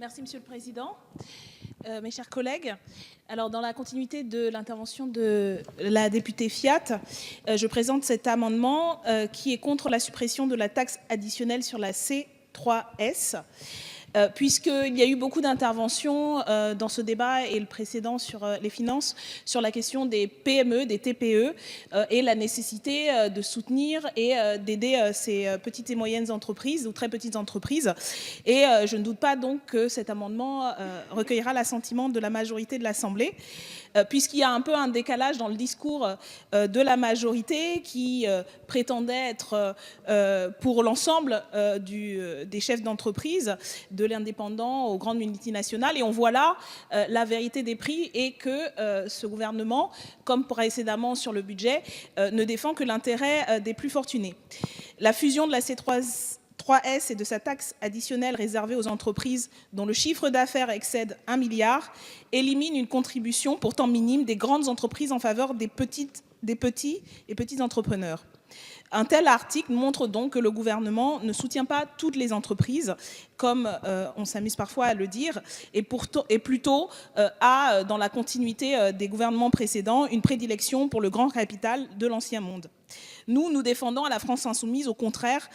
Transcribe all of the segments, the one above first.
Merci, Monsieur le Président. Mes chers collègues, alors dans la continuité de l'intervention de la députée Fiat, je présente cet amendement qui est contre la suppression de la taxe additionnelle sur la C3S. Puisqu'il y a eu beaucoup d'interventions dans ce débat et le précédent sur les finances, sur la question des PME, des TPE et la nécessité de soutenir et d'aider ces petites et moyennes entreprises ou très petites entreprises. Et je ne doute pas donc que cet amendement recueillera l'assentiment de la majorité de l'Assemblée, puisqu'il y a un peu un décalage dans le discours de la majorité qui prétendait être pour l'ensemble des chefs d'entreprise, de l'indépendant aux grandes multinationales. Et on voit là la vérité des prix et que ce gouvernement, comme précédemment sur le budget, ne défend que l'intérêt des plus fortunés. La fusion de la C3S et de sa taxe additionnelle réservée aux entreprises dont le chiffre d'affaires excède 1 milliard élimine une contribution pourtant minime des grandes entreprises en faveur des petits et petits entrepreneurs. Un tel article montre donc que le gouvernement ne soutient pas toutes les entreprises, comme on s'amuse parfois à le dire, et plutôt a, dans la continuité des gouvernements précédents, une prédilection pour le grand capital de l'ancien monde. Nous défendons à la France Insoumise, au contraire,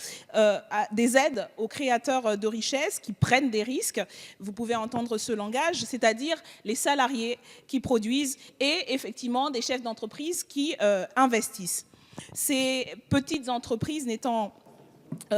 des aides aux créateurs de richesses qui prennent des risques. Vous pouvez entendre ce langage, c'est-à-dire les salariés qui produisent et effectivement des chefs d'entreprise qui investissent. Ces petites entreprises n'étant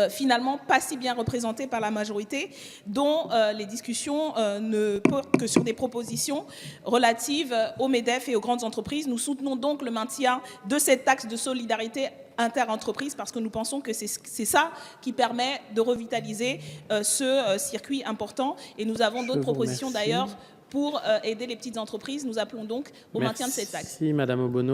finalement pas si bien représentées par la majorité, dont les discussions ne portent que sur des propositions relatives au MEDEF et aux grandes entreprises. Nous soutenons donc le maintien de cette taxe de solidarité inter-entreprises parce que nous pensons que c'est ça qui permet de revitaliser ce circuit important. Et nous avons d'autres propositions d'ailleurs pour aider les petites entreprises. Nous appelons donc au maintien de cette taxe. Merci Madame Obono.